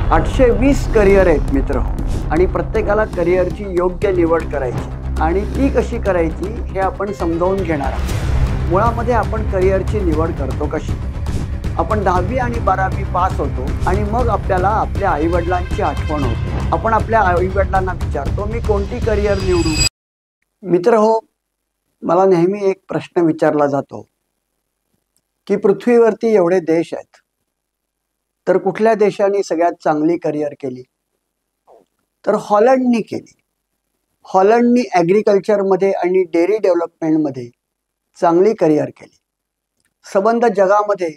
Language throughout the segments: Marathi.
820 करिअर आहेत मित्र, आणि प्रत्येकाला करिअरची योग्य निवड करायची आणि ती कशी करायची हे आपण समजावून घेणार आहोत। मुळामध्ये आपण करिअरची निवड करतो कशी? आपण 10वी आणि 12वी पास होतो आणि मग आपल्याला आपल्या आईवडिलांची आठवण होते। आपण आपल्या आईवडिलांना विचारतो, मी कोणती करिअर निवडू? मित्र हो, मला नेहमी एक प्रश्न विचारला जातो की पृथ्वीवरती एवढे देश आहेत, तर कुठल्या देशाने सगळ्यात चांगली करिअर केली? तर हॉलंडनी केली। हॉलंडनी ॲग्रिकल्चरमध्ये आणि डेअरी डेव्हलपमेंटमध्ये चांगली करिअर केली। संबंध जगामध्ये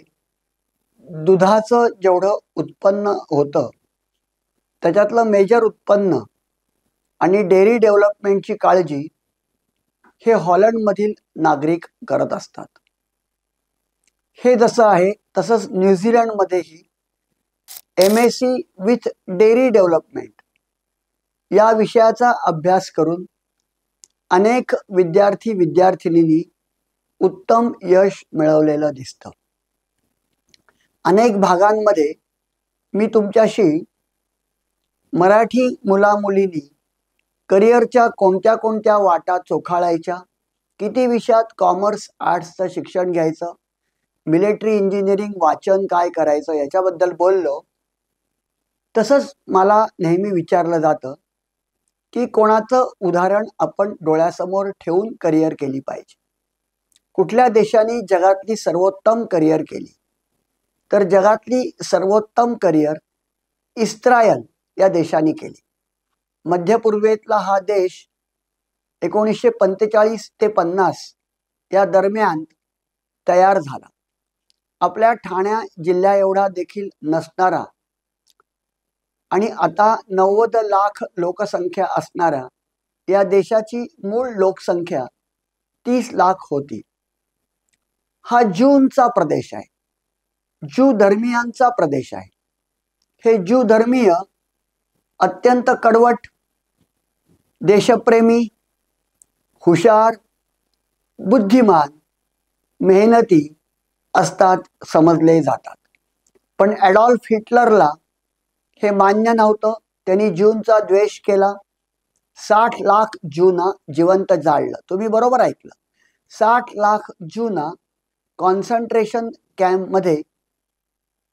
दुधाचं जेवढं उत्पन्न होतं त्याच्यातलं मेजर उत्पन्न आणि डेअरी डेव्हलपमेंटची काळजी हे हॉलंडमधील नागरिक करत असतात। हे जसं आहे तसंच न्यूझीलंडमध्येही MSc विथ डेअरी डेव्हलपमेंट या विषयाचा अभ्यास करून अनेक विद्यार्थी विद्यार्थिनींनी उत्तम यश मिळवलेलं दिसतं। अनेक भागांमध्ये मी तुमच्याशी मराठी मुलामुलींनी करिअरच्या कोणत्या कोणत्या वाटा चोखाळायच्या, किती विषयात कॉमर्स आर्ट्सचं शिक्षण घ्यायचं, मिलिटरी इंजिनिअरिंग वाचन काय करायचं याच्याबद्दल बोललो। तसंच मला नेहमी विचारलं जातं की कोणाचं उदाहरण आपण डोळ्यासमोर ठेवून करिअर केली पाहिजे। कुठल्या देशाने जगातली सर्वोत्तम करिअर केली? तर जगातली सर्वोत्तम करिअर इस्रायल या देशाने केली। मध्य पूर्वेतला हा देश 1945 ते 50 या दरम्यान तयार झाला। आपल्या ठाणे जिल्ह्या एवढा देखील नसणारा आणि आता 90 लाख लोकसंख्या असणाऱ्या या देशाची मूळ लोकसंख्या 30 लाख होती। हा ज्यूंचा प्रदेश आहे, ज्यू धर्मीयांचा प्रदेश आहे। हे ज्यू धर्मीय अत्यंत कडवट, देशप्रेमी, हुशार, बुद्धिमान, मेहनती असतात समजले जातात। पण ॲडॉल्फ हिटलरला हे मान्य नव्हतं। त्यांनी ज्यूंचा द्वेष केला। 60 लाख ज्यूंना जिवंत जाळलं। तुम्ही बरोबर ऐकलं, 60 लाख ज्यूंना कॉन्सन्ट्रेशन कॅम्पमध्ये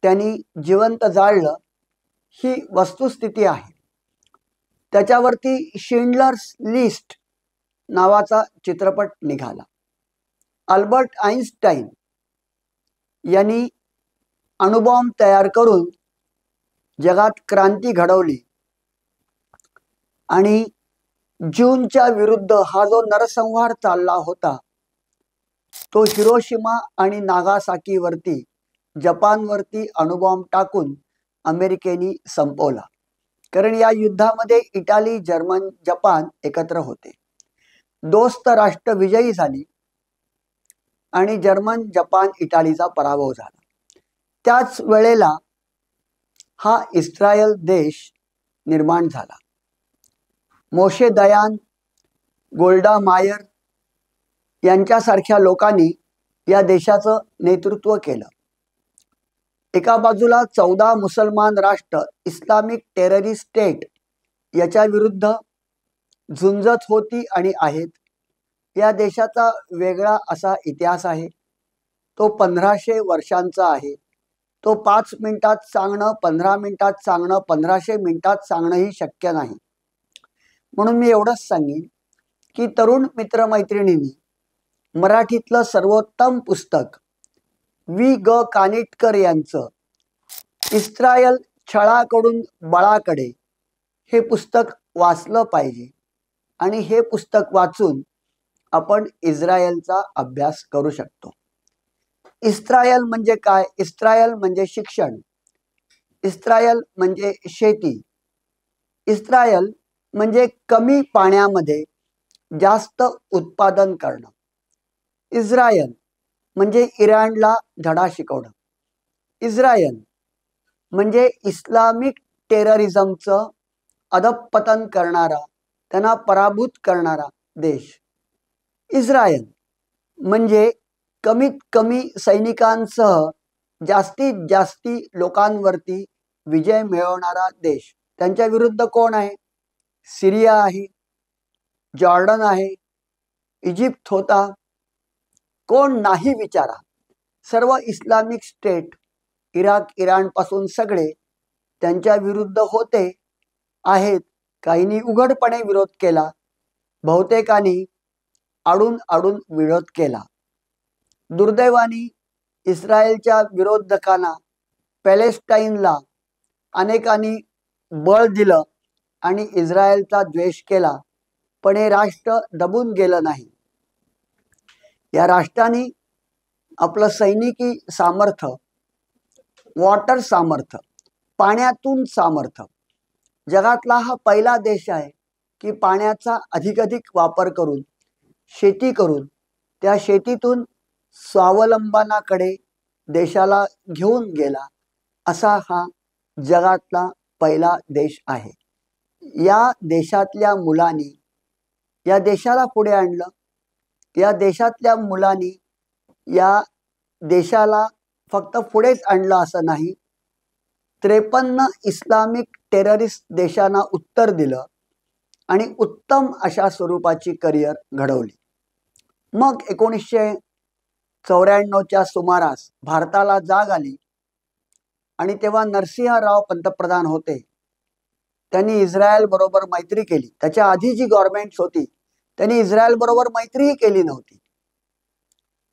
त्यांनी जिवंत जाळलं। ही वस्तुस्थिती आहे। त्याच्यावरती शिंडलर्स लिस्ट नावाचा चित्रपट निघाला। अल्बर्ट आइन्स्टाईन यांनी अणुबॉम्ब तयार करून जगात क्रांती घडवली आणि ज्यूंच्या विरुद्ध हा जो नरसंहार चालला होता तो हिरोशिमा आणि नागासाकीवरती, जपानवरती अणुबॉम्ब टाकून अमेरिकेने संपवला। कारण या युद्धामध्ये इटाली, जर्मन, जपान एकत्र होते। दोस्त राष्ट्र विजयी झाली आणि जर्मन, जपान, इटालीचा पराभव झाला। त्याच वेळेला हा इस्रायल देश निर्माण झाला। मोशे दयान, गोल्डा मायर यांच्यासारख्या लोकांनी या देशाचं नेतृत्व केलं। एका बाजूला 14 मुसलमान राष्ट्र इस्लामिक टेररिस्ट स्टेट याच्या विरुद्ध झुंजत होती आणि आहेत। या देशाचा वेगळा असा इतिहास आहे। तो 1500 वर्षांचा आहे। तो 5 मिनिटात सांगणं, 15 मिनिटात सांगणं, 1500 मिनिटात सांगणंही शक्य नाही। म्हणून मी एवढंच सांगेन की तरुण मित्रमैत्रिणींनी मराठीतलं सर्वोत्तम पुस्तक V.G. कानिटकर यांचं इस्रायल छळाकडून बळाकडे हे पुस्तक वाचलं पाहिजे आणि हे पुस्तक वाचून आपण इस्रायलचा अभ्यास करू शकतो। इस्रायल म्हणजे काय? इस्रायल म्हणजे शिक्षण, इस्रायल म्हणजे शेती, इस्रायल म्हणजे कमी पाण्यामध्ये जास्त उत्पादन करणं, इस्रायल म्हणजे इराणला धडा शिकवणं, इस्रायल म्हणजे इस्लामिक टेररिझमचं अधःपतन करणारा, त्यांना पराभूत करणारा देश, इस्रायल म्हणजे कमीत कमी सैनिकांसह जास्तीत जास्ती लोकांवरती विजय मिळवणारा देश. त्यांच्या विरुद्ध कोण आहे? सिरिया आहे, जॉर्डन आहे, इजिप्त होता. कोण नाही विचारा. सर्व इस्लामिक स्टेट, इराक, इराण पासून सगळे त्यांच्या विरुद्ध होते आहेत. काहींनी उघडपणे विरोध केला, बहुतेकांनी आडून आडून विरोध केला. दुर्दैवाने इस्रायलच्या विरोधकांना, पॅलेस्टाईनला अनेकांनी बळ दिलं आणि इस्रायलचा द्वेष केला, पण हे राष्ट्र दबून गेलं नाही. या राष्ट्राने आपलं सैनिकी सामर्थ्य, वॉटर सामर्थ्य, पाण्यातून सामर्थ्य, जगातला हा पहिला देश आहे की पाण्याचा अधिकाधिक वापर करून, शेती करून, त्या शेतीतून स्वावलंबनाकडे देशाला घेऊन गेला असा हा जगातला पहिला देश आहे. या देशातल्या मुलांनी या देशाला पुढे आणलं. या देशातल्या मुलांनी या देशाला फक्त पुढेच आणलं असं नाही, 53 इस्लामिक टेररिस्ट देशांना उत्तर दिलं आणि उत्तम अशा स्वरूपाची करिअर घडवली. मग 1994च्या सुमारास भारताला जाग आली आणि तेव्हा नरसिंहराव पंतप्रधान होते. त्यांनी इस्रायल बरोबर मैत्री केली. त्याच्या आधी जी गव्हर्नमेंट होती त्यांनी इस्रायल बरोबर मैत्रीही केली नव्हती.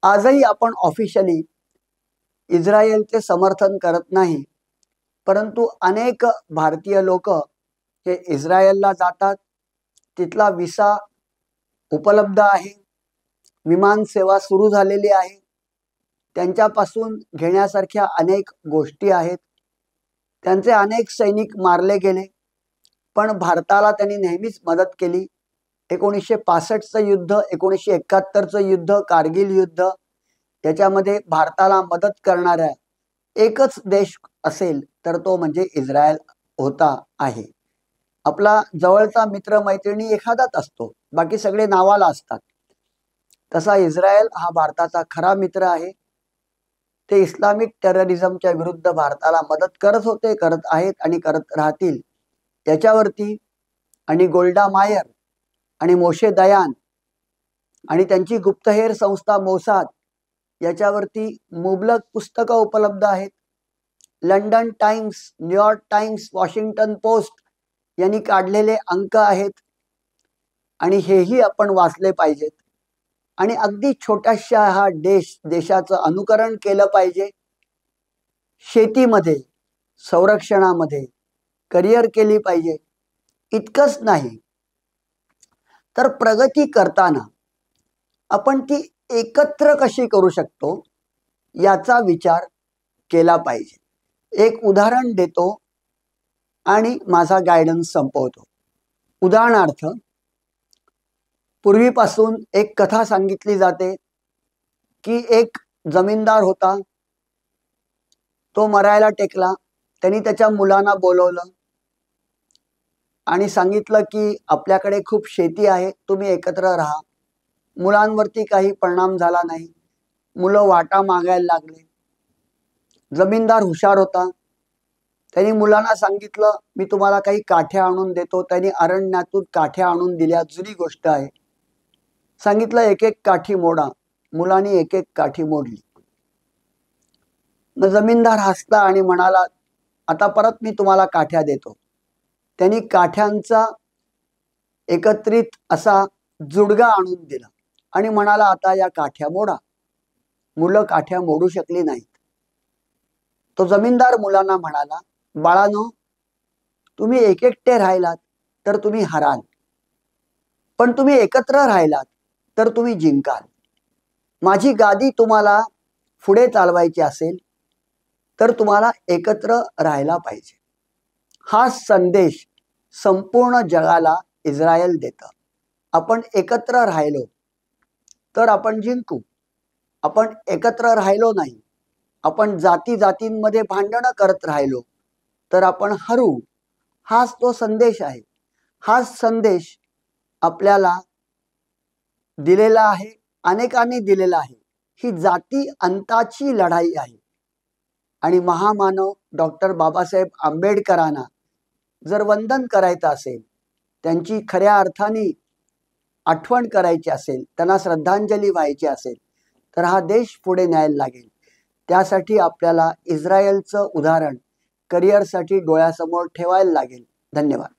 आजही आपण ऑफिशियली इस्रायलचे समर्थन करत नाही, परंतु अनेक भारतीय लोक हे इस्रायलला जातात. तिथला विसा उपलब्ध आहे, विमान सेवा सुरू झालेली आहे, त्यांच्यापासून घेण्यासारख्या अनेक गोष्टी आहेत. त्यांचे अनेक सैनिक मारले गेले, पण भारताला त्यांनी नेहमीच मदत केली. 1965चं युद्ध, 1971चं युद्ध, कारगिल युद्ध, याच्यामध्ये भारताला मदत करणारा एकच देश असेल तर तो म्हणजे इस्रायल होता आहे. आपला जवळचा मित्र मैत्रिणी एखादाच असतो, बाकी सगळे नावाला असतात. तसा इस्रायल हा भारताचा खरा मित्र आहे. ते इस्लामिक टेररिझमच्या विरुद्ध भारताला मदत करत होते, करत आहेत आणि करत राहतील. याच्यावरती आणि गोल्डा मायर आणि मोशे दयान आणि त्यांची गुप्तहेर संस्था मोसाद याच्यावरती मुबलक पुस्तकं उपलब्ध आहेत. London times, New York times, Washington post यांनी काढलेले अंक आहेत आणि हेही आपण वाचले पाहिजेत. आणि अगदी छोट्याशा हा देशाचं अनुकरण केलं पाहिजे. शेतीमध्ये, संरक्षणामध्ये करिअर केली पाहिजे. इतकंच नाही तर प्रगती करताना आपण ती एकत्र कशी करू शकतो याचा विचार केला पाहिजे. एक उदाहरण देतो आणि माझा गायडन्स संपवतो. उदाहरणार्थ, पूर्वीपासून एक कथा सांगितली जाते की एक जमीनदार होता, तो मरायला टेकला. त्यांनी त्याच्या मुलांना बोलवलं आणि सांगितलं की आपल्याकडे खूप शेती आहे, तुम्ही एकत्र राहा. मुलांवरती काही परिणाम झाला नाही. मुलं वाटा मागायला लागले. जमीनदार हुशार होता. त्यांनी मुलांना सांगितलं, मी तुम्हाला काही काठ्या आणून देतो. त्यांनी अरण्यातून काठ्या आणून दिल्या. जुनी गोष्ट आहे. सांगितलं एक एक काठी मोडा. मुलांनी एक एक काठी मोडली. मग जमीनदार हसला आणि म्हणाला, आता परत मी तुम्हाला काठ्या देतो. त्यांनी काठ्यांचा एकत्रित असा जुडगा आणून दिला आणि म्हणाला, आता या काठ्या मोडा. मुलं काठ्या मोडू शकली नाहीत. तो जमीनदार मुलांना म्हणाला, बाळांनो, तुम्ही एक एकटे राहिलात तर तुम्ही हराल, पण तुम्ही एकत्र राहिलात तर तुम्ही जिंकाल. माझी गादी तुम्हाला पुढे चालवायची असेल तर तुम्हाला एकत्र राहायला पाहिजे. हा संदेश संपूर्ण जगाला इस्रायल देतं. आपण एकत्र राहिलो तर आपण जिंकू. आपण एकत्र राहिलो नाही, आपण जाती जातींमध्ये भांडणं करत राहिलो तर आपण हरू. हाच तो संदेश आहे. हाच संदेश आपल्याला दिलेला आहे, अनेकांनी दिलेला आहे. ही जाती अंताची लढाई आहे. आणि महामानव डॉक्टर बाबासाहेब आंबेडकरांना जर वंदन करायचं असेल, त्यांची खऱ्या अर्थाने आठवण करायची असेल, त्यांना श्रद्धांजली व्हायची असेल, तर हा देश पुढे न्यायला लागेल. त्यासाठी आपल्याला इस्रायलचं उदाहरण करिअरसाठी डोळ्यासमोर ठेवायला लागेल. धन्यवाद.